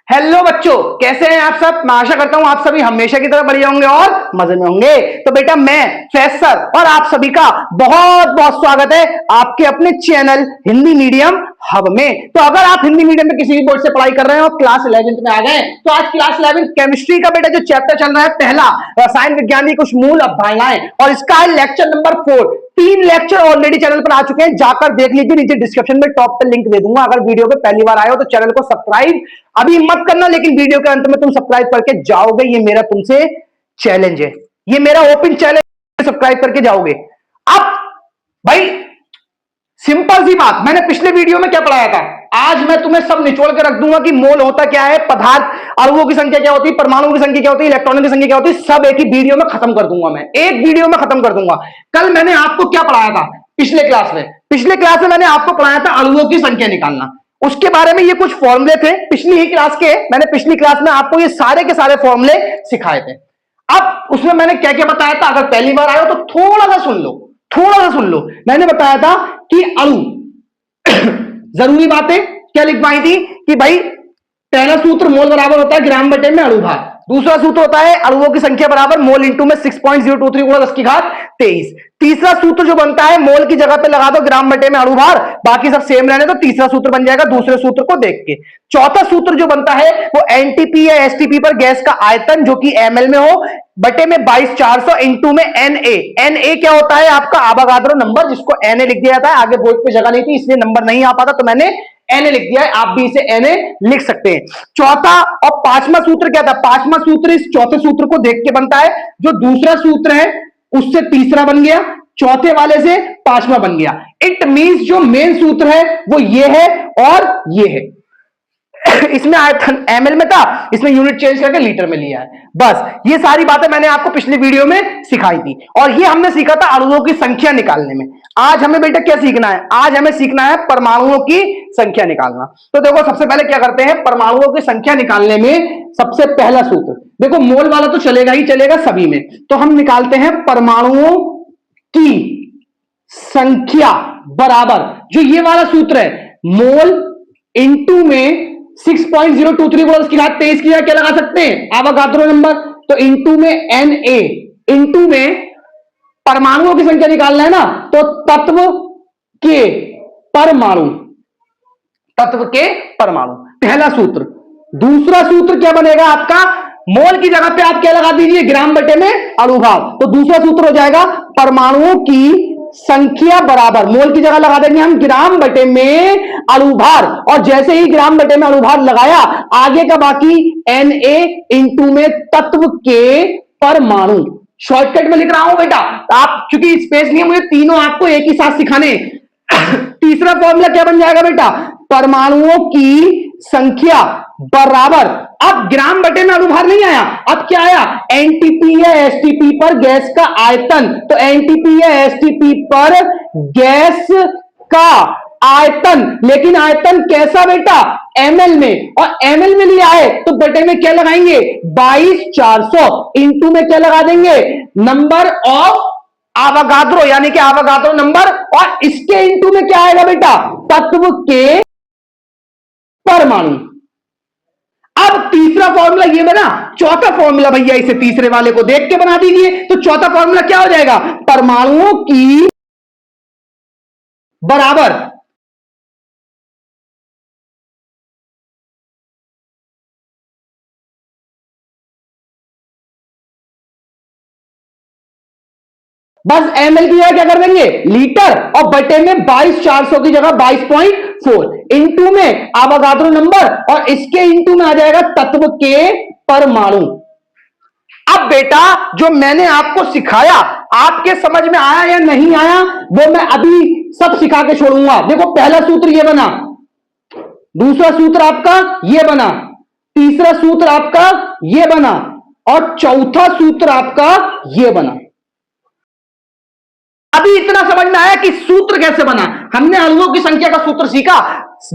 Hello बच्चों, कैसे हैं आप सब। मैं आशा करता हूं आप सभी हमेशा की तरह बढ़िया होंगे और मजे में होंगे। तो बेटा मैं फैज सर और आप सभी का बहुत बहुत स्वागत है आपके अपने चैनल हिंदी मीडियम हब में। तो अगर आप हिंदी मीडियम में किसी भी बोर्ड से पढ़ाई कर रहे हो, क्लास 11th में आ गए, तो आज क्लास 11 केमिस्ट्री का बेटा जो चैप्टर चल रहा है पहला, रसायन विज्ञान की कुछ मूल अवधारणाएं, और इसका है lecture number 4। 3 lecture already channel पर आ चुके हैं, जाकर देख लीजिए, नीचे डिस्क्रिप्शन में टॉप पे लिंक दे दूंगा। अगर वीडियो पे पहली बार आए हो तो चैनल को सब्सक्राइब अभी मत करना, लेकिन वीडियो के अंत में तुम सब्सक्राइब करके जाओगे, ये मेरा तुमसे चैलेंज है, ये मेरा ओपन चैलेंज, सब्सक्राइब करके जाओगे। अब भाई सिंपल सी बात, मैंने पिछले वीडियो में क्या पढ़ाया था, आज मैं तुम्हें सब निचोड़ के रख दूंगा कि मोल होता क्या है, पदार्थ अणुओं की संख्या क्या होती है, परमाणुओं की संख्या क्या होती है, इलेक्ट्रॉनों की संख्या क्या होती है, सब एक ही वीडियो में खत्म कर दूंगा। मैं एक वीडियो में खत्म कर दूंगा। कल मैंने आपको क्या पढ़ाया था पिछले क्लास में मैंने आपको पढ़ाया था अणुओं की संख्या निकालना। उसके बारे में ये कुछ फॉर्मूले थे पिछली ही क्लास के, मैंने पिछली क्लास में आपको ये सारे के सारे फॉर्मूले सिखाए थे। अब उसमें मैंने क्या क्या बताया था, अगर पहली बार आए हो तो थोड़ा सा सुन लो, मैंने बताया था कि अणु जरूरी बातें क्या लिखवाई थी कि भाई पहला सूत्र मोल बराबर होता है ग्राम बटे में अणु भार, दूसरा सूत्र होता है अणुओं की संख्या बराबर मोल इंटू में 6.023 गुणा 10 की घात 23। तीसरा सूत्र जो बनता है मोल की जगह पे लगा दो ग्राम बटे में अणु भार, बाकी सब सेम रहने तो तीसरा सूत्र बन जाएगा दूसरे सूत्र को देख के। चौथा सूत्र जो बनता है वो एनटीपी या एसटीपी पर गैस का आयतन जो कि एमएल में हो बटे में 22,400 इंटू में एनए। एनए क्या होता है आपका आवागाद्रो नंबर, जिसको एनए लिख दिया जाता है, आगे बोर्ड पे जगह नहीं थी इसलिए नंबर नहीं आ पाता तो मैंने एनए लिख दिया है, आप भी इसे एनए लिख सकते हैं। चौथा और पांचवा सूत्र क्या था, पांचवा सूत्र इस चौथे सूत्र को देख के बनता है, जो दूसरा सूत्र है उससे तीसरा बन गया, चौथे वाले से पांचवा बन गया। इट मींस जो मेन सूत्र है वो ये है और ये है। इसमें आयतन एमएल में था, इसमें यूनिट चेंज करके लीटर में लिया है। बस ये सारी बातें मैंने आपको पिछले वीडियो में सिखाई थी, और ये हमने सीखा था अणुओं की संख्या निकालने में। आज हमें बेटा क्या सीखना है, आज हमें सीखना है परमाणुओं की संख्या निकालना। तो देखो सबसे पहले क्या करते हैं, परमाणुओं की संख्या निकालने में सबसे पहला सूत्र देखो, मोल वाला तो चलेगा ही चलेगा सभी में, तो हम निकालते हैं परमाणुओं की संख्या बराबर जो ये वाला सूत्र है, मोल इंटू में 6.023 गुणा उसकी घात 23 की क्या लगा सकते हैं आवागाद्रो नंबर, तो इंटू में एनए, इंटू में परमाणुओं की संख्या निकालना है ना, तो तत्व के परमाणु, पहला सूत्र। दूसरा सूत्र क्या बनेगा आपका, मोल की जगह पे आप क्या लगा दीजिए ग्राम बटे में अणु भार, तो दूसरा सूत्र हो जाएगा परमाणुओं की संख्या बराबर, मोल की जगह लगा देंगे हम ग्राम बटे में अणु भार, और जैसे ही ग्राम बटे में अणु भार लगाया आगे का बाकी Na इंटू में तत्व के परमाणु। शॉर्टकट में लिख रहा हूं बेटा, आप चूंकि स्पेस नहीं है मुझे तीनों आपको एक ही साथ सिखाने। तीसरा फॉर्मूला क्या बन जाएगा बेटा, परमाणुओं की संख्या बराबर, अब ग्राम बटे में अणुभार नहीं आया, अब क्या आया एनटीपी या एसटीपी पर गैस का आयतन, तो एनटीपी या एसटीपी पर गैस का आयतन, लेकिन आयतन कैसा बेटा एमएल में, और एमएल में लिया है तो बटे में क्या लगाएंगे 22,400 इंटू में क्या लगा देंगे नंबर ऑफ आवागाद्रो यानी कि आवागाद्रो नंबर, और इसके इंटू में क्या आएगा बेटा तत्व के परमाणु। अब तीसरा फॉर्मूला ये बना, चौथा फॉर्मूला भैया इसे तीसरे वाले को देख के बना दीजिए, तो चौथा फॉर्मूला क्या हो जाएगा, परमाणुओं की बराबर बस एमएल की जगह क्या कर देंगे लीटर, और बटे में 22,400 की जगह 22.4 इंटू में आवागाद्रो नंबर, और इसके इंटू में आ जाएगा तत्व के परमाणु। अब बेटा जो मैंने आपको सिखाया आपके समझ में आया या नहीं आया वो मैं अभी सब सिखा के छोड़ूंगा। देखो पहला सूत्र ये बना, दूसरा सूत्र आपका ये बना, तीसरा सूत्र आपका ये बना, और चौथा सूत्र आपका ये बना। अभी इतना समझ में आया कि सूत्र कैसे बना, हमने अणुओं की संख्या का सूत्र सीखा,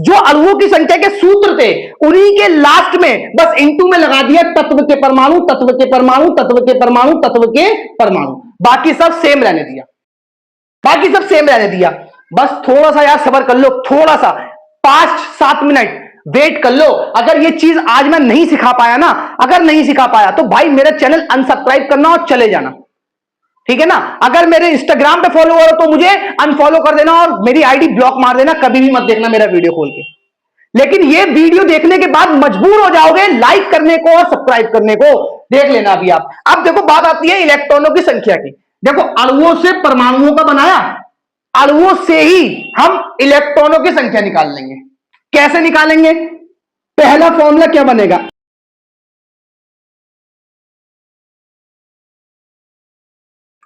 जो अणुओं की संख्या के सूत्र थे उन्हीं के लास्ट में बस इंटू में लगा दिया तत्व के परमाणु, तत्व के परमाणु, तत्व के परमाणु, तत्व के परमाणु, बाकी सब सेम रहने दिया, बस थोड़ा सा यार सब्र कर लो, थोड़ा सा 5-7 मिनट वेट कर लो। अगर ये चीज आज मैं नहीं सिखा पाया ना, अगर नहीं सिखा पाया तो भाई मेरा चैनल अनसब्सक्राइब करना और चले जाना, ठीक है ना। अगर मेरे इंस्टाग्राम पे फॉलोअर हो तो मुझे अनफॉलो कर देना और मेरी आईडी ब्लॉक मार देना, कभी भी मत देखना मेरा वीडियो खोल के। लेकिन ये वीडियो देखने के बाद मजबूर हो जाओगे लाइक करने को और सब्सक्राइब करने को, देख लेना अभी आप। अब देखो बात आती है इलेक्ट्रॉनों की संख्या की। देखो अणुओं से परमाणुओं का बनाया, अणुओं से ही हम इलेक्ट्रॉनों की संख्या निकाल लेंगे। कैसे निकालेंगे? पहला फॉर्मूला क्या बनेगा?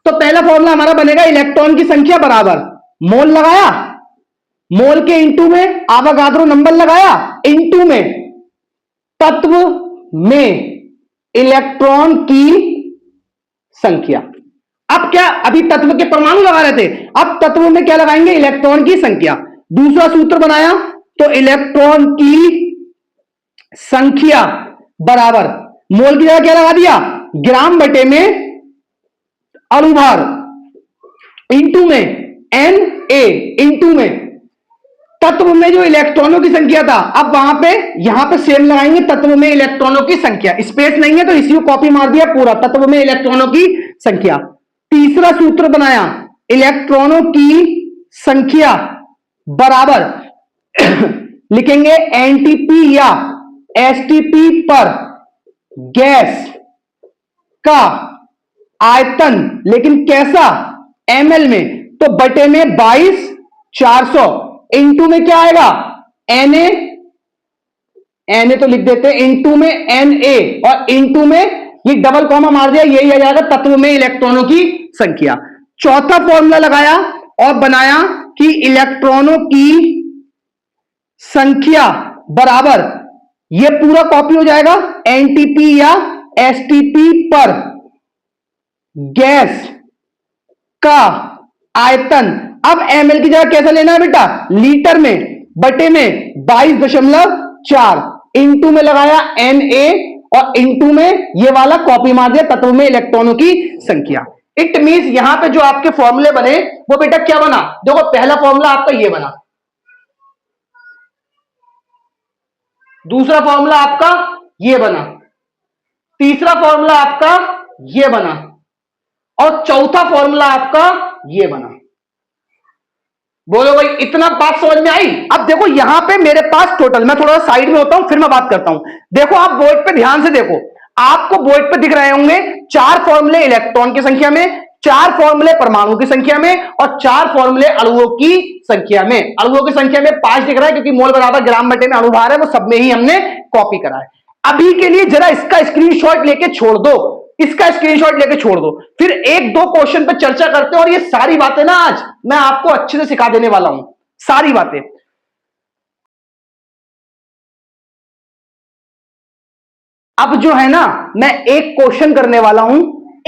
तो पहला फॉर्मूला हमारा बनेगा इलेक्ट्रॉन की संख्या बराबर मोल लगाया, मोल के इंटू में आवागाद्रो नंबर लगाया, इंटू में तत्व में इलेक्ट्रॉन की संख्या। अब क्या, अभी तत्व के परमाणु लगा रहे थे, अब तत्व में क्या लगाएंगे? इलेक्ट्रॉन की संख्या। दूसरा सूत्र बनाया तो इलेक्ट्रॉन की संख्या बराबर मोल की जगह क्या लगा दिया? ग्राम बटे में अणुभार, इंटू में एन ए, इंटू में तत्व में जो इलेक्ट्रॉनों की संख्या था, अब वहां पे यहां पे सेम लगाएंगे तत्व में इलेक्ट्रॉनों की संख्या। स्पेस नहीं है तो इसी को कॉपी मार दिया पूरा, तत्व में इलेक्ट्रॉनों की संख्या। तीसरा सूत्र बनाया इलेक्ट्रॉनों की संख्या बराबर लिखेंगे एनटीपी या एसटीपी पर गैस का आयतन, लेकिन कैसा? एमएल में, तो बटे में 22,400, इंटू में क्या आएगा? एनए, एनए तो लिख देते हैं, इंटू में एनए, और इंटू में ये डबल कॉमा मार दिया, यही आ जाएगा तत्व में इलेक्ट्रॉनों की संख्या। चौथा फॉर्मूला लगाया और बनाया कि इलेक्ट्रॉनों की संख्या बराबर, ये पूरा कॉपी हो जाएगा एनटीपी या एसटीपी पर गैस का आयतन। अब एमएल की जगह कैसा लेना है बेटा? लीटर में, बटे में 22.4, इंटू में लगाया एनए और इंटू में ये वाला कॉपी मार दिया तत्व में इलेक्ट्रॉनों की संख्या। इट मींस यहां पे जो आपके फॉर्मूले बने वो बेटा क्या बना? देखो पहला फॉर्मूला आपका ये बना, दूसरा फॉर्मूला आपका ये बना, तीसरा फॉर्मूला आपका ये बना, और चौथा फॉर्मूला आपका ये बना। बोलो भाई इतना बात समझ में आई? अब देखो यहां पे मेरे पास टोटल, मैं थोड़ा साइड में होता हूं फिर मैं बात करता हूं। देखो आप बोर्ड पे ध्यान से देखो, आपको बोर्ड पे दिख रहे होंगे 4 फॉर्मूले इलेक्ट्रॉन की संख्या में, 4 फॉर्मूले परमाणु की संख्या में, और 4 फॉर्मूले अणुओं की संख्या में। अणुओं की संख्या में 5 दिख रहा है क्योंकि मोल बराबर ग्राम बटे में अणुभार है, वो सब में ही हमने कॉपी करा है। अभी के लिए जरा इसका स्क्रीनशॉट लेके छोड़ दो, इसका स्क्रीनशॉट लेके छोड़ दो, फिर 1-2 क्वेश्चन पे चर्चा करते हैं। और ये सारी बातें ना आज मैं आपको अच्छे से सिखा देने वाला हूं, सारी बातें। अब जो है ना, मैं एक क्वेश्चन करने वाला हूं,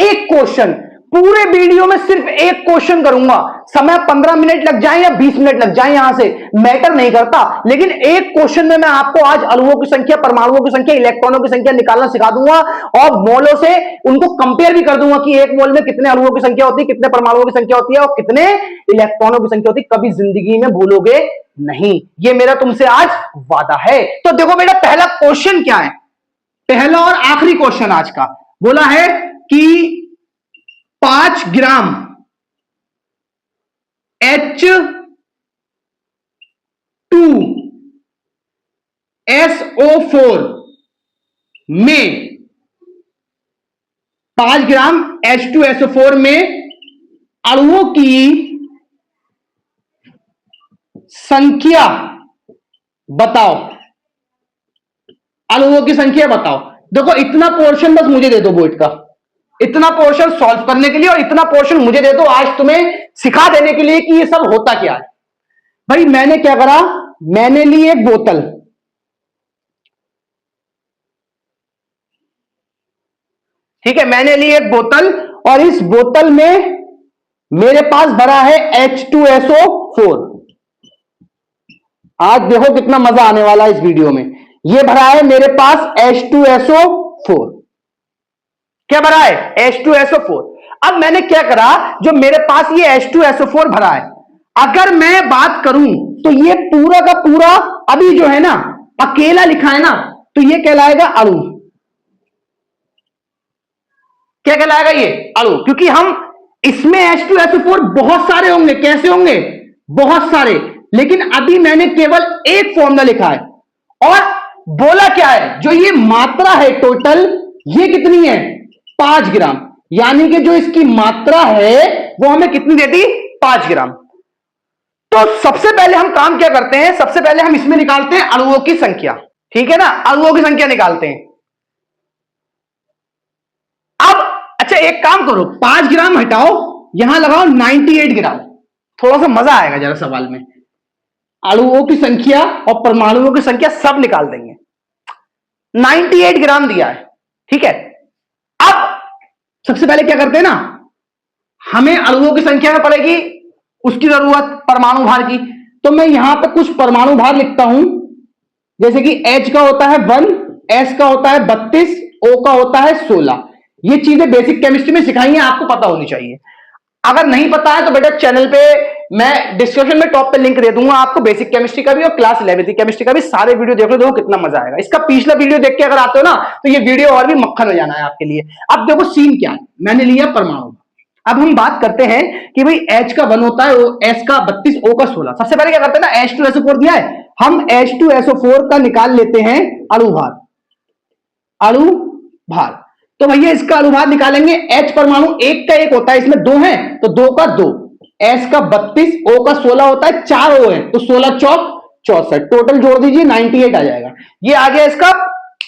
एक क्वेश्चन पूरे वीडियो में सिर्फ एक क्वेश्चन करूंगा। समय 15 मिनट लग जाए या 20 मिनट लग जाए यहां से मैटर नहीं करता, लेकिन एक क्वेश्चन में मैं आपको आज अणुओं की संख्या, परमाणुओं की संख्या, इलेक्ट्रॉनों की संख्या निकालना सिखा दूंगा और मोलों से उनको कंपेयर भी कर दूंगा कि एक मोल में कितने अणुओं की संख्या होती है, कितने परमाणुओं की संख्या होती है और कितने इलेक्ट्रॉनों की संख्या होती है। कभी जिंदगी में भूलोगे नहीं, ये मेरा तुमसे आज वादा है। तो देखो बेटा पहला क्वेश्चन क्या है, पहला और आखिरी क्वेश्चन आज का बोला है कि 5 ग्राम H2SO4 में, 5 ग्राम H2SO4 में अणुओं की संख्या बताओ, अणुओं की संख्या बताओ। देखो इतना पोर्शन बस मुझे दे दो बोर्ड का, इतना पोर्शन सॉल्व करने के लिए, और इतना पोर्शन मुझे दे दो आज तुम्हें सिखा देने के लिए कि ये सब होता क्या है। भाई मैंने क्या करा, मैंने ली एक बोतल, ठीक है, मैंने ली एक बोतल और इस बोतल में मेरे पास भरा है H2SO4। आज देखो कितना मजा आने वाला है इस वीडियो में। ये भरा है मेरे पास H2SO4, क्या भरा है? H2SO4। अब मैंने क्या करा, जो मेरे पास ये H2SO4 भरा है, अगर मैं बात करूं तो ये पूरा का पूरा अभी जो है ना अकेला लिखा है ना, तो ये कहलाएगा अणु। क्या कहलाएगा ये? अणु। क्योंकि हम इसमें H2SO4 बहुत सारे होंगे। कैसे होंगे? बहुत सारे। लेकिन अभी मैंने केवल एक फॉर्मूला लिखा है और बोला क्या है, जो ये मात्रा है टोटल, ये कितनी है? 5 ग्राम। यानी कि जो इसकी मात्रा है वो हमें कितनी देती? 5 ग्राम। तो सबसे पहले हम काम क्या करते हैं? सबसे पहले हम इसमें निकालते हैं अणुओं की संख्या। ठीक है ना, अणुओं की संख्या निकालते हैं। अब अच्छा एक काम करो, 5 ग्राम हटाओ, यहां लगाओ 98 ग्राम। थोड़ा सा मजा आएगा जरा सवाल में। अणुओं की संख्या और परमाणुओं की संख्या सब निकाल देंगे। 98 ग्राम दिया है, ठीक है। अब सबसे पहले क्या करते हैं ना, हमें अणुओं की संख्या में पड़ेगी उसकी जरूरत परमाणु भार की। तो मैं यहां पे कुछ परमाणु भार लिखता हूं, जैसे कि H का होता है 1, S का होता है 32, O का होता है 16। ये चीजें बेसिक केमिस्ट्री में सिखाई हैं, आपको पता होनी चाहिए। अगर नहीं पता है तो बेटा चैनल पे मैं डिस्क्रिप्शन में टॉप पे लिंक दे दूंगा आपको, बेसिक केमिस्ट्री का भी और क्लास 11वीं केमिस्ट्री का भी। सारे वीडियो देख लो, देखो कितना मजा आएगा। इसका पिछला वीडियो देख के अगर आते हो ना, तो ये वीडियो और भी मक्खन हो जाना है आपके लिए। अब देखो सीन क्या है, मैंने लिया परमाणु। अब हम बात करते हैं कि भाई H का 1 होता है, S का 32, O का 16। सबसे पहले क्या करते हैं ना, H2SO4 दिया है, हम H2SO4 का निकाल लेते हैं अणुभार। अणुभार तो भैया इसका अणुभार निकालेंगे। H परमाणु 1 का 1 होता है, इसमें 2 है तो 2 का 2, S का 32, O का 16 होता है, 4 O है तो 16 चौक 64, टोटल जोड़ दीजिए 98 आ जाएगा। ये आ गया इसका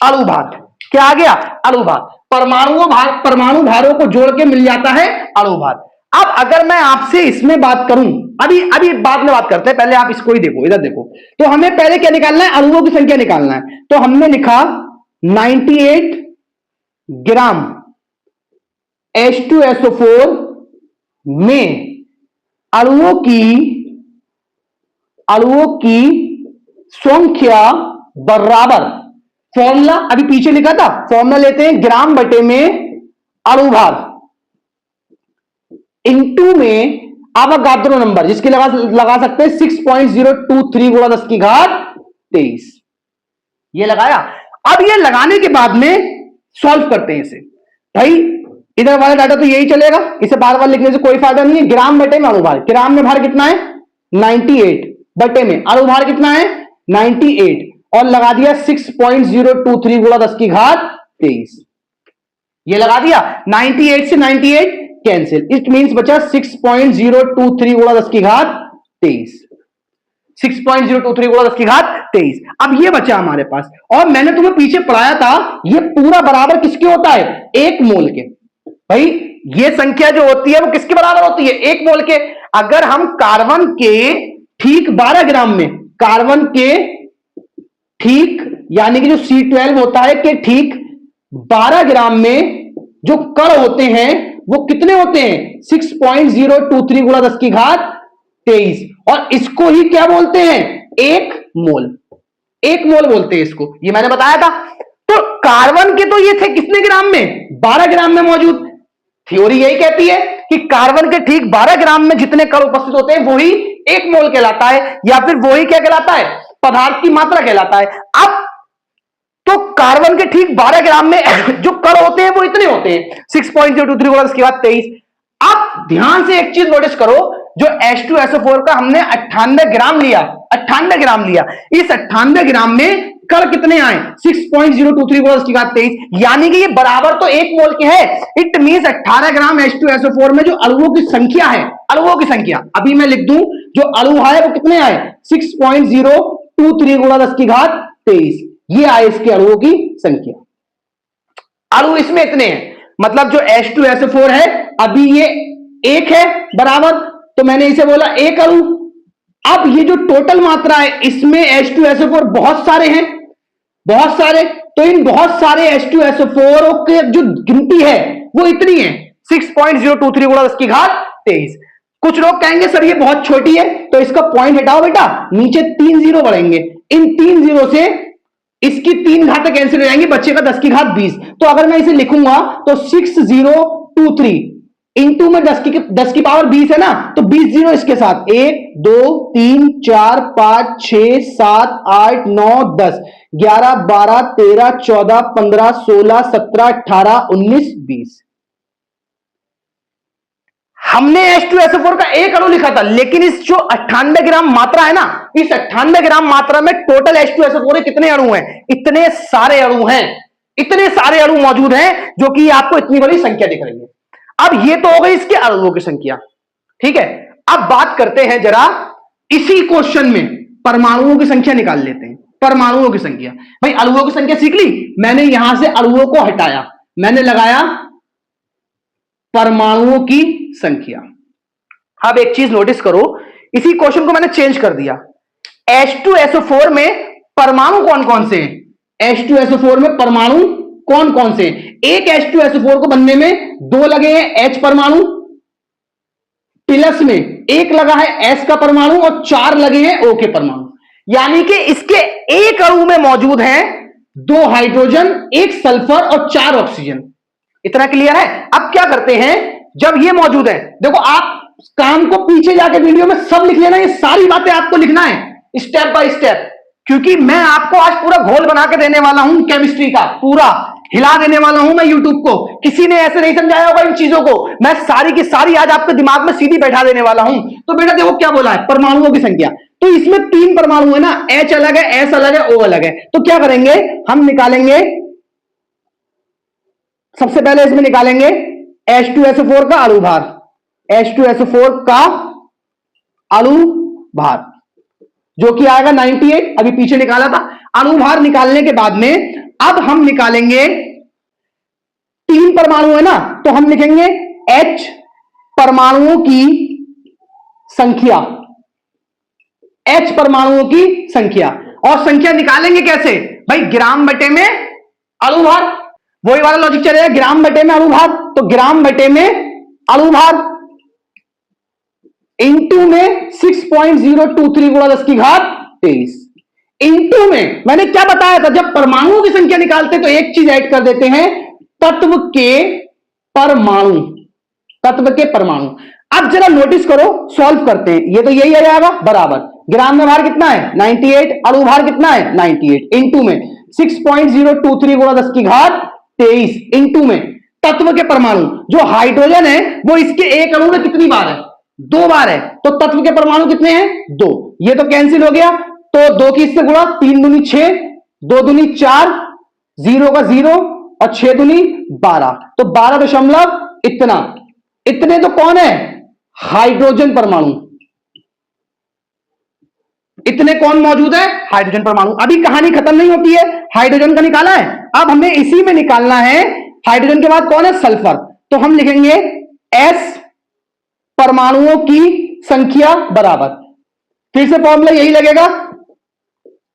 अणुभार। क्या आ गया? अणुभार। परमाणु भारों को जोड़ के मिल जाता है अणुभार। अब अगर मैं आपसे इसमें बात करूं, अभी बाद में बात करते हैं, पहले आप इसको ही देखो, इधर देखो। तो हमें पहले क्या निकालना है? अणुओं की संख्या निकालना है। तो हमने लिखा 98 ग्राम H2SO4 में अणुओं की संख्या बराबर, फॉर्मूला अभी पीछे लिखा था, फॉर्मूला लेते हैं ग्राम बटे में अणुभार इनटू में अवगाद्रो नंबर, जिसके लगा सकते हैं 6.023 गुणा 10 की घात 23। ये लगाया। अब ये लगाने के बाद में सॉल्व करते हैं इसे। भाई इधर वाला डाटा तो यही चलेगा, इसे बार बार लिखने से कोई फायदा नहीं है। ग्राम बटे में अणुभार, ग्राम में भार कितना है? 98 बटे में अणुभार कितना है? 98 और लगा दिया 6.023 गुणा 10 की घात 23। ये लगा दिया, 98 से 98 कैंसिल, इट मींस बचा 6.023 गुणा 10 की घात 23। 6.023 गुणा 10 की घात 23। अब ये बचा हमारे पास, और मैंने तुम्हें पीछे पढ़ाया था ये पूरा बराबर किसके होता है? 1 मोल के। भाई ये संख्या जो होती है वो किसके बराबर होती है? 1 मोल के। अगर हम कार्बन के ठीक 12 ग्राम में, कार्बन के ठीक यानी कि जो C12 होता है कि ठीक 12 ग्राम में जो कण होते हैं वो कितने होते हैं? 6.023 गुणा 10 की घात 23। और इसको ही क्या बोलते हैं? 1 मोल। 1 मोल बोलते हैं इसको, ये मैंने बताया था। तो कार्बन के तो ये थे कितने ग्राम में? 12 ग्राम में मौजूद। थ्योरी यही कहती है कि कार्बन के ठीक 12 ग्राम में जितने कण उपस्थित होते हैं वही 1 मोल कहलाता है, या फिर वही क्या कहलाता है? पदार्थ की मात्रा कहलाता है। अब तो कार्बन के ठीक 12 ग्राम में जो कण होते हैं वो इतने होते हैं, 6.023 गुणा 10 की घात 23। अब ध्यान से एक चीज नोटिस करो, जो H2SO4 का हमने 98 ग्राम लिया, 98 ग्राम लिया, इस 98 ग्राम में कण कितने आए? 6.023 गुणा 10 की घात 23, यानी कि ये बराबर तो 1 मोल के है। इट मींस 18 ग्राम H2SO4 में जो अणुओं की संख्या है, अणुओं की संख्या अभी मैं लिख दूं, जो अणु है वो कितने आए? 6.023 गुणा 10 की घात 23। ये आए इसके अणुओं की संख्या। अणु इसमें इतने हैं, मतलब जो H2SO4 है अभी ये 1 है बराबर, तो मैंने इसे बोला 1 अणु। अब ये जो टोटल मात्रा है इसमें H2SO4 बहुत सारे हैं, बहुत सारे, तो इन बहुत सारे H2SO4 के जो गिनती है वो इतनी है, 6.023 गुणा 10 की घात 23। कुछ लोग कहेंगे सर ये बहुत छोटी है, तो इसका पॉइंट हटाओ बेटा, नीचे 3 जीरो बढ़ेंगे, इन 3 जीरो से इसकी 3 घातें कैंसिल हो जाएंगी, बच्चे का 10 की घात 20। तो अगर मैं इसे लिखूंगा तो 6023 इंटू में 10 की पावर 20 है ना, तो 20 जीरो इसके साथ 1 2 3 4 5 6 7 8 9 10 11 12 13 14 15 16 17 18 19 20। हमने H2SO4 का एक अणु लिखा था, लेकिन इस जो 98 ग्राम मात्रा है ना, इस 98 ग्राम मात्रा में टोटल H2SO4 के कितने अणु हैं? इतने सारे अणु हैं, इतने सारे अणु मौजूद हैं, जो कि आपको इतनी बड़ी संख्या दिख रही है। अब ये तो हो गई इसके अणुओं की संख्या, ठीक है। अब बात करते हैं जरा इसी क्वेश्चन में परमाणुओं की संख्या निकाल लेते हैं। परमाणुओं की संख्या, भाई अणुओं की संख्या सीख ली, मैंने यहां से अणुओं को हटाया, मैंने लगाया परमाणुओं की संख्या। अब एक चीज नोटिस करो, इसी क्वेश्चन को मैंने चेंज कर दिया। H2SO4 में परमाणु कौन कौन से हैं? H2SO4 में परमाणु कौन कौन से? एक H2SO4 को बनने में 2 लगे हैं H परमाणु, प्लस में एक लगा है S का परमाणु और 4 लगे हैं O के परमाणु। यानी कि इसके एक अणु में मौजूद हैं 2 हाइड्रोजन, 1 सल्फर और 4 ऑक्सीजन। इतना क्लियर है? अब क्या करते हैं, जब ये मौजूद है, देखो आप काम को पीछे जाके वीडियो में सब लिख लेना, ये सारी बातें आपको लिखना है स्टेप बाय स्टेप, क्योंकि मैं आपको आज पूरा घोल बना के देने वाला हूं केमिस्ट्री का, पूरा हिला देने वाला हूं मैं यूट्यूब को। किसी ने ऐसे नहीं समझाया होगा इन चीजों को, मैं सारी की सारी आज आपके दिमाग में सीधी बैठा देने वाला हूं। तो बेटा देखो क्या बोला है, परमाणुओं की संख्या, तो इसमें 3 परमाणु है ना, H अलग है, S अलग है, O अलग है। तो क्या करेंगे, हम निकालेंगे, सबसे पहले इसमें निकालेंगे H2SO4 का अणु भार, H2SO4 का अणु भार जो कि आएगा 98, अभी पीछे निकाला था। अणु भार निकालने के बाद में अब हम निकालेंगे, 3 परमाणु है ना, तो हम लिखेंगे H परमाणुओं की संख्या, H परमाणुओं की संख्या। और संख्या निकालेंगे कैसे भाई, ग्राम बटे में अणु भार, वही वाला लॉजिक चलेगा, ग्राम बटे में अणु भार, तो ग्राम बटे में अणु भार इंटू में 6.023 गुणा 10 की घात 23, इंटू में मैंने क्या बताया था, जब परमाणुओं की संख्या निकालते तो एक चीज ऐड कर देते हैं, तत्व के परमाणु, तत्व के परमाणु। अब जरा नोटिस करो, सॉल्व करते हैं, ये तो यही आ जाएगा बराबर, ग्राम में भार कितना है 98, अणु भार कितना है 98, इंटू में 6.023 गुणा 10 की घात 23, इंटू में तत्व के परमाणु, जो हाइड्रोजन है वो इसके एक अणु में कितनी बार है, 2 बार है, तो तत्व के परमाणु कितने हैं 2, ये तो कैंसिल हो गया, तो 2 की इससे गुणा, 3 दूनी 6, 2 दूनी 4, 0 का 0 और 6 दूनी 12, तो 12 दशमलव इतना, इतने तो कौन है, हाइड्रोजन परमाणु, इतने कौन मौजूद है, हाइड्रोजन परमाणु। अभी कहानी खत्म नहीं होती है, हाइड्रोजन का निकाला है, अब हमें इसी में निकालना है, हाइड्रोजन के बाद कौन है, सल्फर, तो हम लिखेंगे S परमाणुओं की संख्या बराबर, फिर से फॉर्मूला यही लगेगा,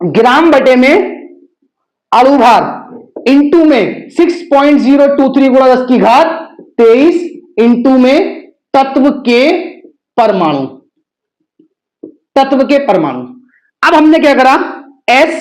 ग्राम बटे में अणु भार इंटू में 6.023 गुणा 10 की घात 23 इंटू में तत्व के परमाणु, तत्व के परमाणु। अब हमने क्या करा, S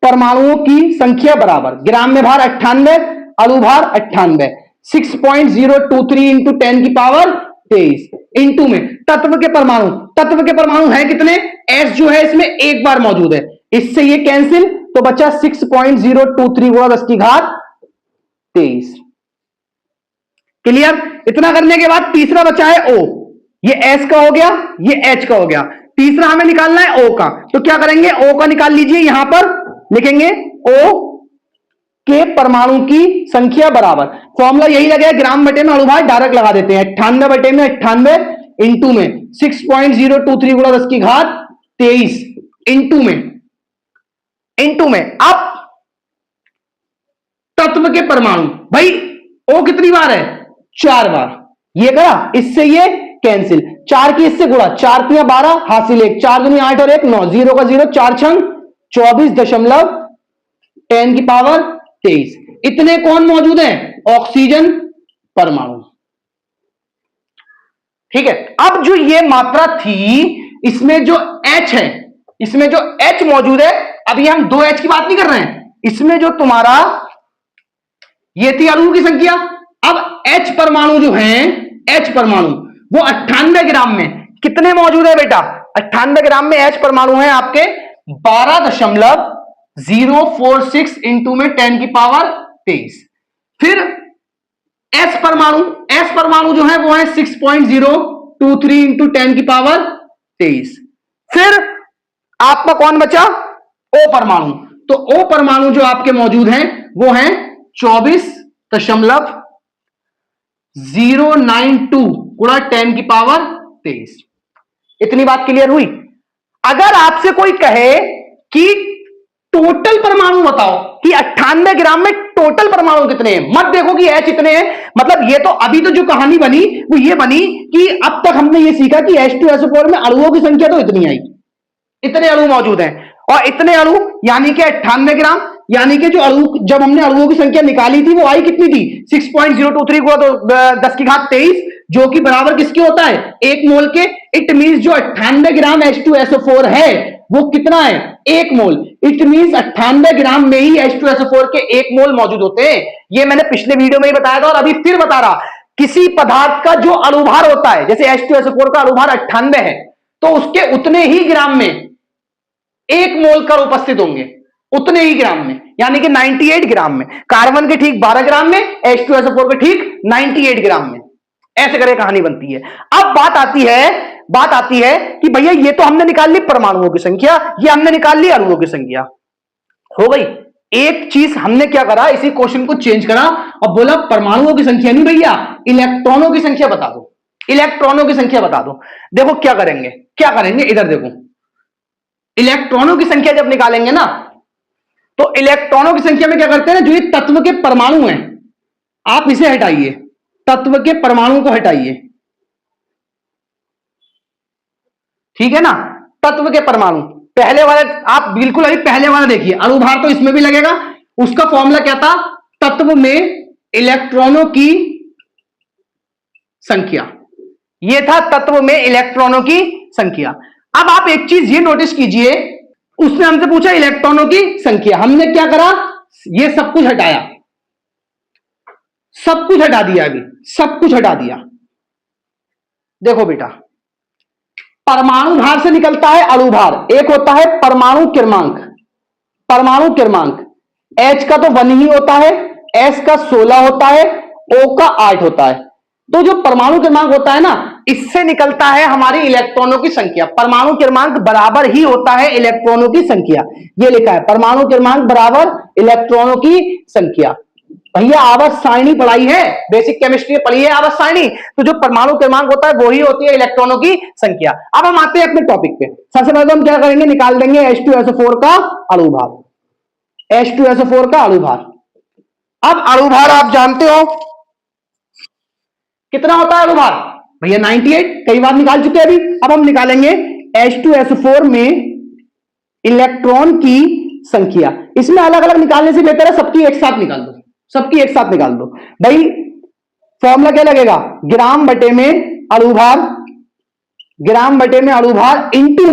परमाणुओं की संख्या बराबर, ग्राम में भार 98, अणु भार 98, 6.023 इंटू 10 की पावर 23 इंटू में तत्व के परमाणु, तत्व के परमाणु है कितने, S जो है इसमें एक बार मौजूद है, इससे ये कैंसिल, तो बचा 6.023 गुणा 10 की घात 23। क्लियर? इतना करने के बाद तीसरा बचा है O, ये S का हो गया, ये H का हो गया, तीसरा हमें निकालना है O का, तो क्या करेंगे, O का निकाल लीजिए, यहां पर लिखेंगे O के परमाणु की संख्या बराबर, फॉर्मूला यही लगे, ग्राम बटे में अणु भार डायरेक्ट लगा देते हैं, 98 बटे में 98 इंटू में 6.023 गुणा 10 की घात 23 इंटू में अब तत्व के परमाणु, भाई O कितनी बार है, 4 बार, ये करा, इससे ये कैंसिल, 4 की इससे गुणा, 4 3 12 हासिल 1, 4 दूनी 8 और 1 9, 0 का 0, 4 छंग 24 दशमलव 10 की पावर 23, इतने कौन मौजूद हैं, ऑक्सीजन परमाणु। ठीक है, अब जो ये मात्रा थी, इसमें जो H है, इसमें जो H मौजूद है, अभी हम 2H की बात नहीं कर रहे हैं, इसमें जो तुम्हारा ये थी अणुओं की संख्या, अब H परमाणु जो हैं H परमाणु वो 98 ग्राम में कितने मौजूद है बेटा? 98 ग्राम में H परमाणु है आपके 12.046 इंटू में 10 की पावर 23। फिर S परमाणु जो है वो है 6.023 इंटू 10 की पावर 23। फिर आपका कौन बचा? O परमाणु। तो O परमाणु जो आपके मौजूद हैं वो है 24.092 गुणा 10 की पावर 23। इतनी बात क्लियर हुई? अगर आपसे कोई कहे कि टोटल परमाणु बताओ कि 98 ग्राम में टोटल परमाणु कितने हैं, मत देखो कि H इतने हैं, मतलब ये तो अभी तो जो कहानी बनी वो ये बनी कि अब तक हमने ये सीखा कि H2SO4 में अणुओं की संख्या तो इतनी आई, इतने अणु मौजूद हैं, और इतने अणु यानी कि 98 ग्राम, यानी कि जो अणु, जब हमने अणुओं की संख्या निकाली थी वो आई कितनी थी? 6.023 को 10 की घात 23, जो कि बराबर किसके होता है? 1 मोल के। इट मींस जो 98 ग्राम H2SO4 है वो कितना है? 1 मोल। इट मींस 98 ग्राम में ही H2SO4 के 1 मोल मौजूद होते हैं। ये मैंने पिछले वीडियो में ही बताया था और अभी फिर बता रहा, किसी पदार्थ का जो अणुभार होता है, जैसे H2SO4 का अणुभार 98 है, तो उसके उतने ही ग्राम में 1 मोल कर उपस्थित होंगे, उतने ही ग्राम में, यानी कि 98 ग्राम में। कार्बन के ठीक 12 ग्राम में, H2SO4 के ठीक 98 ग्राम में। ऐसे करके कहानी बनती है। अब बात आती है कि भैया ये तो हमने निकाल ली परमाणुओं की संख्या, ये हमने निकाल ली अणुओं की संख्या, हो गई। एक चीज हमने क्या करा, इसी क्वेश्चन को चेंज करा और बोला परमाणुओं की संख्या नहीं भैया, इलेक्ट्रॉनों की संख्या बता दो, इलेक्ट्रॉनों की संख्या बता दो। देखो क्या करेंगे, इधर देखो, इलेक्ट्रॉनों की संख्या जब निकालेंगे ना, तो इलेक्ट्रॉनों की संख्या में क्या करते हैं ना, जो ये तत्व के परमाणु हैं, आप इसे हटाइए, तत्व के परमाणु को हटाइए, ठीक है ना। तत्व के परमाणु, पहले वाले आप बिल्कुल अभी पहले वाला देखिए, अणुभार तो इसमें भी लगेगा। उसका फॉर्मूला क्या था? तत्व में इलेक्ट्रॉनों की संख्या, यह था तत्व में इलेक्ट्रॉनों की संख्या। अब आप एक चीज ये नोटिस कीजिए, उसने हमसे पूछा इलेक्ट्रॉनों की संख्या, हमने क्या करा, ये सब कुछ हटाया, सब कुछ हटा दिया, अभी सब कुछ हटा दिया। देखो बेटा, परमाणु भार से निकलता है अणुभार, एक होता है परमाणु क्रमांक, परमाणु क्रमांक H का तो 1 ही होता है, S का 16 होता है, O का 8 होता है। तो जो परमाणु क्रमांक होता है ना, इससे निकलता है हमारी इलेक्ट्रॉनों की संख्या। परमाणु क्रमांक बराबर ही होता है इलेक्ट्रॉनों की संख्या, ये लिखा है, परमाणु क्रमांक बराबर इलेक्ट्रॉनों की संख्या। भैया आवर्त सारणी पढ़ाई है, बेसिक केमिस्ट्री पढ़ी है आवर्त सारणी, तो जो परमाणु क्रमांक होता है वही होती है इलेक्ट्रॉनों की संख्या। अब हम आते हैं अपने टॉपिक पे। सबसे पहले हम क्या करेंगे, निकाल देंगे H2SO4 का अणुभार, H2SO4 का अणुभार। अब अणुभार आप जानते हो कितना होता है अणुभार भैया? 98, कई बार निकाल चुके हैं अभी। अब हम निकालेंगे H2SO4 में इलेक्ट्रॉन की संख्या। इसमें अलग अलग निकालने से बेहतर है सबकी एक साथ निकाल दो, सबकी एक साथ निकाल दो भाई। फॉर्मूला क्या लगेगा, ग्राम बटे में अणुभार, ग्राम बटे में अणुभार इंटू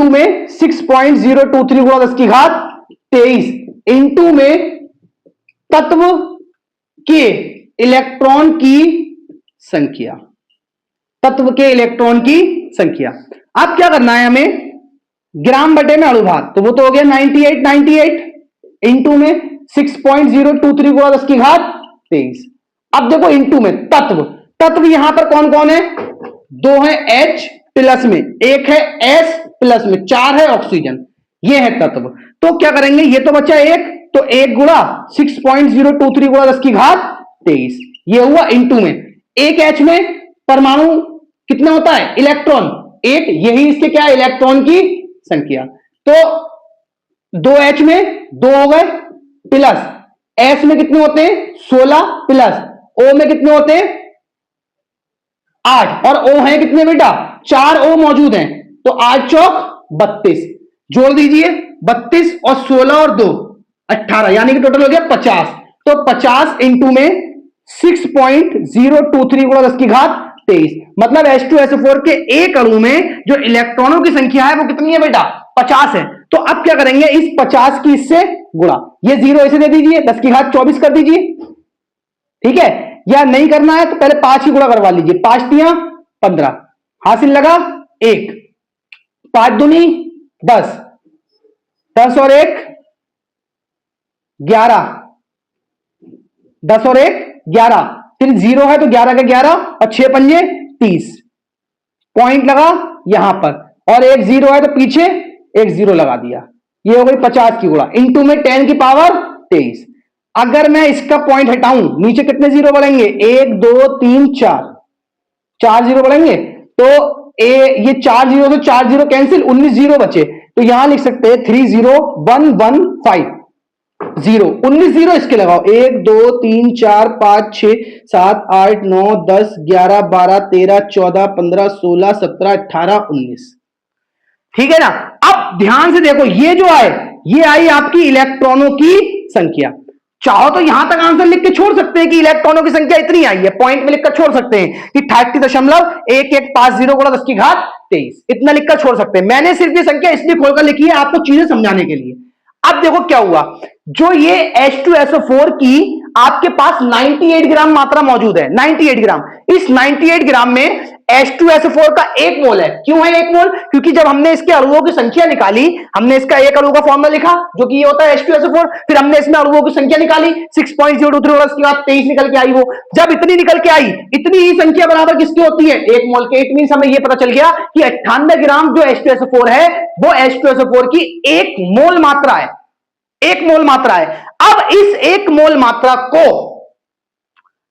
में 6.023 गुणा 10 की घात 23 इंटू में तत्व के इलेक्ट्रॉन की संख्या, तत्व के इलेक्ट्रॉन की संख्या। अब क्या करना है हमें, ग्राम बटे में अणुभार, तो वो तो हो गया 98 इंटू में 6.023 गुणा 10 की घात 23। अब देखो इंटू में तत्व यहां पर कौन कौन है, 2 है H प्लस में, 1 है S प्लस में, 4 है ऑक्सीजन, ये है तत्व। तो क्या करेंगे, ये तो बचा 1, तो 1 गुणा 6.023 गुणा 10 की घात 23, ये हुआ इंटू में। 1 H में परमाणु कितना होता है, इलेक्ट्रॉन 1, यही इसके क्या है, इलेक्ट्रॉन की संख्या। तो 2 H में 2 हो गए, प्लस S में कितने होते हैं 16, प्लस O में कितने होते हैं 8, और O है कितने बेटा 4 O मौजूद हैं, तो 8 चौक 32, जोड़ दीजिए 32 और 16 और 2 18, यानी कि टोटल हो गया 50। तो 50 इंटू में 6.023 गुणा 10 की घात 23, मतलब H2SO4 के एक अणु में जो इलेक्ट्रॉनों की संख्या है वो कितनी है बेटा, 50 है। तो अब क्या करेंगे, इस 50 की इससे गुणा, ये 0 इसे दे दीजिए, 10 की घात 24 कर दीजिए, ठीक है। या नहीं करना है तो पहले 5 की गुणा करवा लीजिए। 5 तियां 15, हासिल लगा 1, 5 दूनी 10, 10 और 1 11, 10 और 1 11, फिर 0 है तो 11 के 11 और 6 पंजे 30, पॉइंट लगा यहां पर, और एक 0 है तो पीछे एक 0 लगा दिया। ये हो गई 50 की गुणा, इंटू में 10 की पावर 23। अगर मैं इसका पॉइंट हटाऊं, नीचे कितने 0 बढ़ेंगे? 1 2 3 4, 4 0 बढ़ेंगे, तो ये 4 0 तो 4 0 कैंसिल, 19 0 बचे, तो यहां लिख सकते हैं 30115 0, 19 0 इसके लगाओ, 1 2 3 4 5 6 7 8 9 10 11 12 13 14 15 16 17 18 19, ठीक है ना। अब ध्यान से देखो, ये जो आए ये आई आपकी इलेक्ट्रॉनों की संख्या। चाहो तो यहां तक आंसर लिख के छोड़ सकते हैं कि इलेक्ट्रॉनों की संख्या इतनी आई है, पॉइंट में लिखकर छोड़ सकते हैं कि 30.1150 गुणा 10 की घात 23, इतना लिखकर छोड़ सकते हैं। मैंने सिर्फ ये संख्या इसलिए खोलकर लिखी है आपको चीजें समझाने के लिए। अब देखो क्या हुआ, जो ये H2SO4 की आपके पास 98 ग्राम मात्रा मौजूद है, 98 ग्राम, इस 98 ग्राम में H2SO4 का 1 मोल है। क्यों है 1 मोल? क्योंकि जब हमने इसके अणुओं की संख्या निकाली, हमने इसका एक अणु का फॉर्मूला लिखा जो कि ये होता है H2SO4, फिर हमने इसमें अणुओं की संख्या निकाली 6.023 और उसके बाद 23 निकल के आई। वो जब इतनी निकल के आई, इतनी ही संख्या बराबर किसकी होती है? 1 मोल के। इट मींस हमें ये पता चल गया कि 98 ग्राम जो H2SO4 है वो H2SO4 की 1 मोल मात्रा है, 1 मोल मात्रा है। अब इस 1 मोल मात्रा को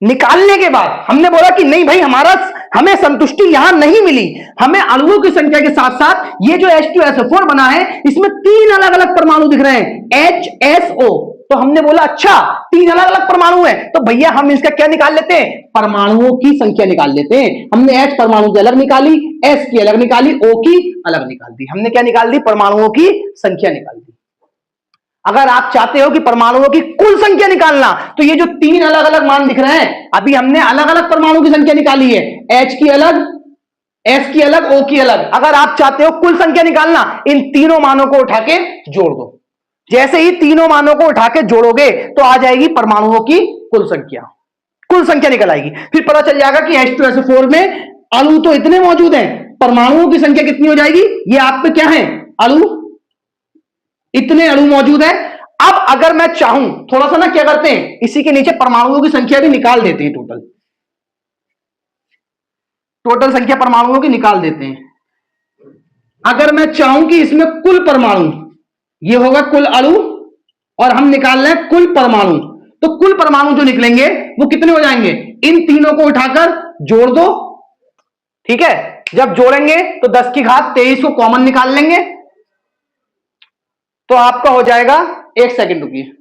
निकालने के बाद हमने बोला कि नहीं भाई, हमें संतुष्टि यहां नहीं मिली, हमें अणुओं की संख्या के साथ साथ ये जो H2SO4 बना है इसमें 3 अलग अलग परमाणु दिख रहे हैं, HSO। तो हमने बोला अच्छा 3 अलग अलग परमाणु है, तो भैया हम इसका क्या निकाल लेते हैं? परमाणुओं की संख्या निकाल लेते हैं। हमने H परमाणु की अलग निकाली, S की अलग निकाली, O की अलग निकाल दी। हमने क्या निकाल दी? परमाणुओं की संख्या निकाल दी। अगर आप चाहते हो कि परमाणुओं की कुल संख्या निकालना, तो ये जो 3 अलग अलग मान दिख रहे हैं, अभी हमने अलग अलग परमाणु की संख्या निकाली है, H की अलग, S की अलग, O की अलग। अगर आप चाहते हो कुल संख्या निकालना, इन तीनों मानों को उठा के जोड़ दो। जैसे ही तीनों मानों को उठा के जोड़ोगे तो आ जाएगी परमाणुओं की कुल संख्या, कुल संख्या निकल आएगी। फिर पता चल जाएगा कि H2SO4 में अणु तो इतने मौजूद हैं, परमाणुओं की संख्या कितनी हो जाएगी? ये आप पे क्या है? अणु, इतने अणु मौजूद है। अब अगर मैं चाहूं, थोड़ा सा ना क्या करते हैं, इसी के नीचे परमाणुओं की संख्या भी निकाल देते हैं, टोटल संख्या परमाणुओं की निकाल देते हैं। अगर मैं चाहूं कि इसमें कुल परमाणु, ये होगा कुल अणु, और हम निकाल रहे हैं कुल परमाणु, तो कुल परमाणु जो निकलेंगे वो कितने हो जाएंगे? इन तीनों को उठाकर जोड़ दो, ठीक है। जब जोड़ेंगे तो 10 की घात 23 को कॉमन निकाल लेंगे, तो आपका हो जाएगा, 1 सेकंड रुकिए,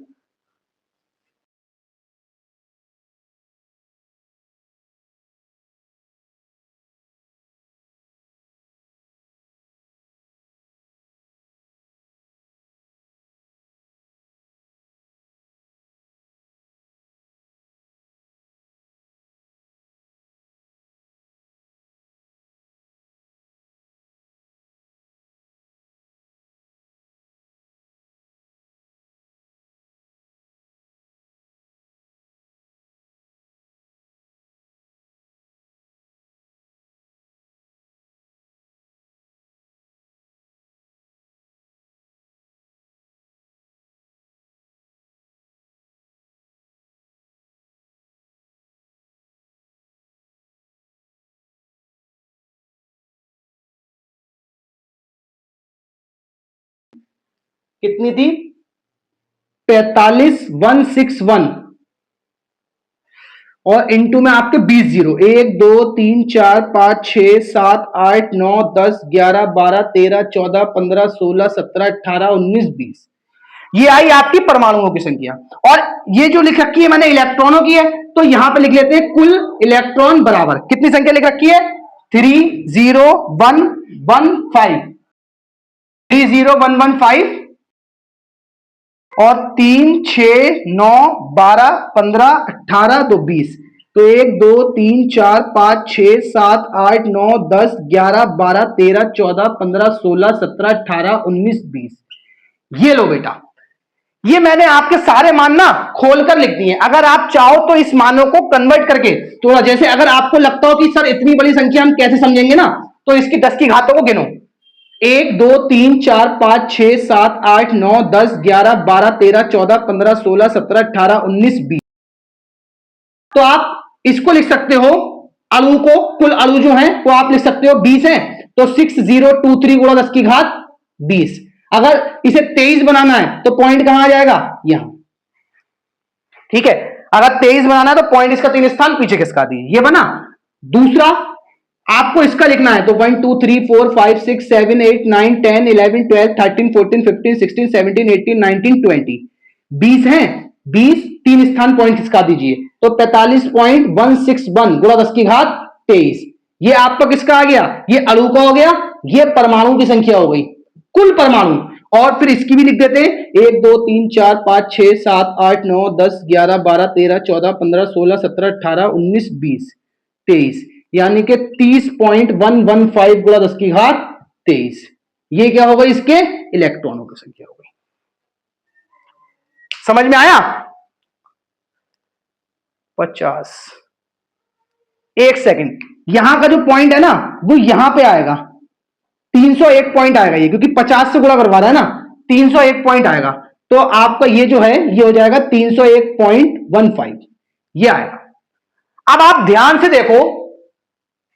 कितनी थी? 45161, और इंटू में आपके 20 जीरो, 1 2 3 4 5 6 7 8 9 10 11 12 13 14 15 16 17 18 19 20, ये आई आपकी परमाणुओं की संख्या। और ये जो लिख रखी है मैंने इलेक्ट्रॉनों की है, तो यहां पे लिख लेते हैं कुल इलेक्ट्रॉन बराबर कितनी संख्या लिख रखी है? 30115, 30115, और 3 6 9 12 15 18 तो 20, तो 1 2 3 4 5 6 7 8 9 10 11 12 13 14 15 16 17 18 19 20। ये लो बेटा, ये मैंने आपके सारे मान ना खोलकर लिख दिए। अगर आप चाहो तो इस मानों को कन्वर्ट करके थोड़ा, जैसे अगर आपको लगता हो कि सर इतनी बड़ी संख्या हम कैसे समझेंगे ना, तो इसकी 10 की घातों को गिनो। 1 2 3 4 5 6 7 8 9 10 11 12 13 14 15 16 17 18 19 20। तो आप इसको लिख सकते हो, अणु को, कुल अणु जो है वो आप लिख सकते हो 20 है, तो 6023 गुणा 10 की घात 20। अगर इसे 23 बनाना है तो पॉइंट कहां आ जाएगा, यहां। ठीक है, अगर 23 बनाना है तो पॉइंट इसका 3 स्थान पीछे खिसका दिए, ये बना। दूसरा आपको इसका लिखना है तो 1 2 3 4 5 6 7 8 9 10 11 12 13 14 15 16 17 18 19 20 20 है, 20 3 स्थान पॉइंट खिसका दीजिए, तो 45.161 गुणा 10 की घात 23। ये आपका किसका आ गया, ये अणु का हो गया, ये परमाणु की संख्या हो गई, कुल परमाणु। और फिर इसकी भी लिख देते हैं, 1 2 3 4 5 6 7 8 9 10 11 12 13 14 15 16 17 18 19 20 23, यानी कि 30.115 गुणा 10 की घात 23। ये क्या होगा, इसके इलेक्ट्रॉनों की संख्या हो गई। समझ में आया? 50। एक सेकंड, यहां का जो पॉइंट है ना वो यहां पे आएगा, 301 पॉइंट आएगा ये, क्योंकि 50 से गुणा करवा रहा है ना, 301 पॉइंट आएगा। तो आपका ये जो है ये हो जाएगा 301.15, ये आएगा। अब आप ध्यान से देखो,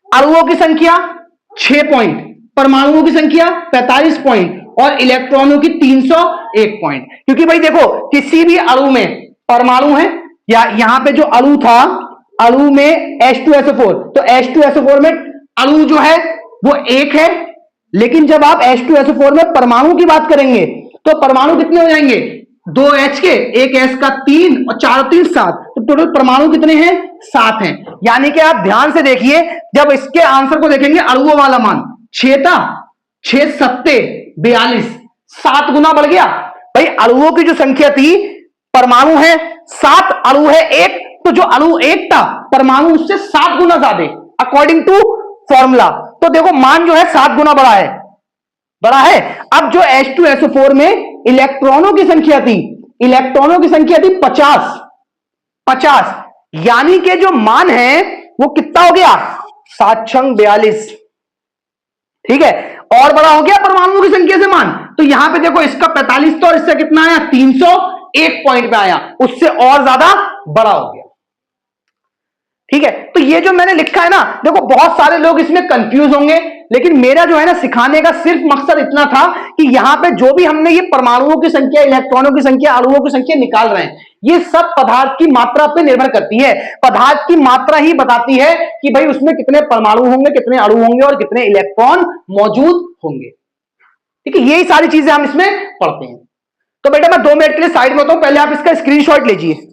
अणुओं की संख्या 6 पॉइंट, परमाणुओं की संख्या 45 पॉइंट और इलेक्ट्रॉनों की 301 पॉइंट। क्योंकि भाई देखो, किसी भी अणु में परमाणु है, या यहां पे जो अणु था, अणु में H2SO4, तो H2SO4 में अणु जो है वो एक है, लेकिन जब आप H2SO4 में परमाणु की बात करेंगे तो परमाणु कितने हो जाएंगे, 2H के, एक S का 3 और 4 3 7, तो टोटल परमाणु कितने हैं, 7 हैं। यानी कि आप ध्यान से देखिए, जब इसके आंसर को देखेंगे, अणुओं वाला मान 6 था, 6 सत्ते 42, 7 गुना बढ़ गया। भाई अणुओं की जो संख्या थी, परमाणु है 7, अणु है 1, तो जो अणु 1 था परमाणु उससे 7 गुना ज्यादा, अकॉर्डिंग टू फॉर्मूला। तो देखो मान जो है 7 गुना बड़ा है, बड़ा है। अब जो H2SO4 में इलेक्ट्रॉनों की संख्या थी, इलेक्ट्रॉनों की संख्या थी 50, यानी कि जो मान है वो कितना हो गया, 7 छंग 42। ठीक है, और बड़ा हो गया परमाणुओं की संख्या से मान। तो यहां पे देखो, इसका 45 तो, और इससे कितना आया, 301 पॉइंट पे आया, उससे और ज्यादा बड़ा हो गया। ठीक है, तो ये जो मैंने लिखा है ना, देखो बहुत सारे लोग इसमें कंफ्यूज होंगे, लेकिन मेरा जो है ना सिखाने का सिर्फ मकसद इतना था कि यहां पे जो भी हमने ये परमाणुओं की संख्या, इलेक्ट्रॉनों की संख्या, अणुओं की संख्या निकाल रहे हैं, ये सब पदार्थ की मात्रा पे निर्भर करती है। पदार्थ की मात्रा ही बताती है कि भाई उसमें कितने परमाणु होंगे, कितने अणु होंगे और कितने इलेक्ट्रॉन मौजूद होंगे। ठीक है, यही सारी चीजें हम इसमें पढ़ते हैं। तो बेटा मैं 2 मिनट के लिए साइड में होता हूं, पहले आप इसका स्क्रीनशॉट लीजिए।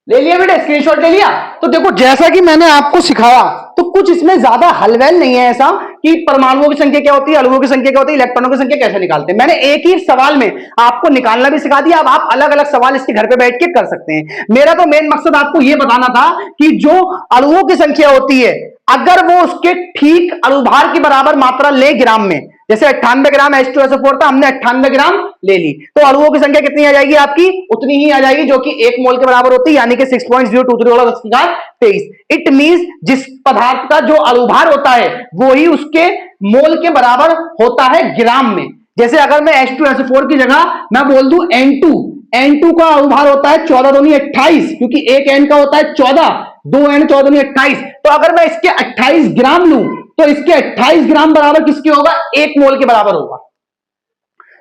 ले लिया बेटा, स्क्रीनशॉट ले लिया? तो देखो, जैसा कि मैंने आपको सिखाया, तो कुछ इसमें ज्यादा हलवेल नहीं है ऐसा कि परमाणुओं की संख्या क्या होती है, अणुओं की संख्या क्या होती है, इलेक्ट्रॉनों की संख्या कैसे निकालते हैं। मैंने एक ही सवाल में आपको निकालना भी सिखा दिया। अब आप अलग अलग सवाल इसके घर पे बैठ के कर सकते हैं। मेरा तो मेन मकसद आपको यह बताना था कि जो अणुओं की संख्या होती है, अगर वो उसके ठीक अणुभार की बराबर मात्रा ले ग्राम में, जैसे 98 ग्राम H2SO4 था, हमने 98 ग्राम ले ली, तो अणुओं की संख्या कितनी आ जाएगी आपकी, उतनी ही आ जाएगी जो कि 1 मोल के बराबर होती है, यानी कि 6.023 इट मींस जिस पदार्थ का जो अणुभार होता है वो ही उसके मोल के बराबर होता है ग्राम में। जैसे अगर मैं H2SO4 की जगह मैं बोल दूं N2 का अणुभार होता है 14 दूनी 28, क्योंकि एक N का होता है 14, 2 N 14 दूनी 28, तो अगर मैं इसके 28 ग्राम लूं तो इसके 28 ग्राम बराबर किसके होगा, 1 मोल के बराबर होगा।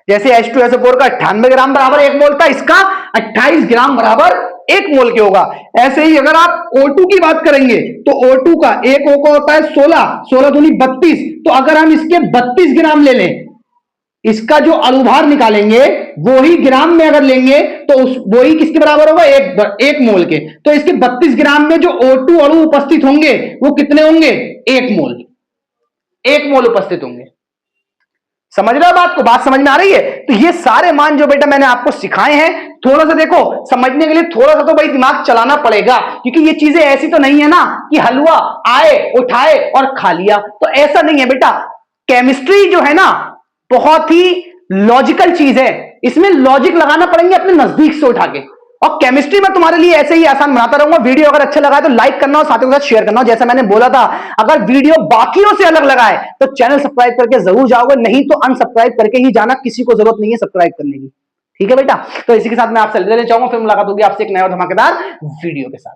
जैसे H2SO4 का 98 ग्राम बराबर 1 मोल था, इसका 28 ग्राम बराबर 1 मोल के होगा। ऐसे ही अगर आप O2 की बात करेंगे तो O2 का एक O का होता है 16 दूनी 32, तो अगर हम इसके 32 ग्राम ले लें, इसका जो अणुभार निकालेंगे वो ही ग्राम में अगर लेंगे तो वो ही किसके बराबर होगा, 1 मोल के। तो इसके 32 ग्राम में जो O2 अणु उपस्थित होंगे वो कितने होंगे, 1 मोल उपस्थित होंगे। समझ रहे हो बात को, बात समझ में आ रही है? तो ये सारे मान जो बेटा मैंने आपको सिखाए हैं, थोड़ा सा देखो समझने के लिए थोड़ा सा तो भाई दिमाग चलाना पड़ेगा, क्योंकि ये चीजें ऐसी तो नहीं है ना कि हलवा आए उठाए और खा लिया, तो ऐसा नहीं है बेटा। केमिस्ट्री जो है ना बहुत ही लॉजिकल चीज है, इसमें लॉजिक लगाना पड़ेंगे अपने नजदीक से उठा के। और केमिस्ट्री में तुम्हारे लिए ऐसे ही आसान बनाता रहूंगा। वीडियो अगर अच्छा लगा तो लाइक करना और साथियों के साथ शेयर करना। जैसा मैंने बोला था, अगर वीडियो बाकियों से अलग लगा है तो चैनल सब्सक्राइब करके जरूर जाओगे, नहीं तो अनसब्सक्राइब करके ही जाना, किसी को जरूरत नहीं है सब्सक्राइब करने की। ठीक है बेटा, तो इसी के साथ मैं आपसे लेना चाहूंगा, फिर मुलाकात होगी आपसे एक नया धमाकेदार वीडियो के साथ।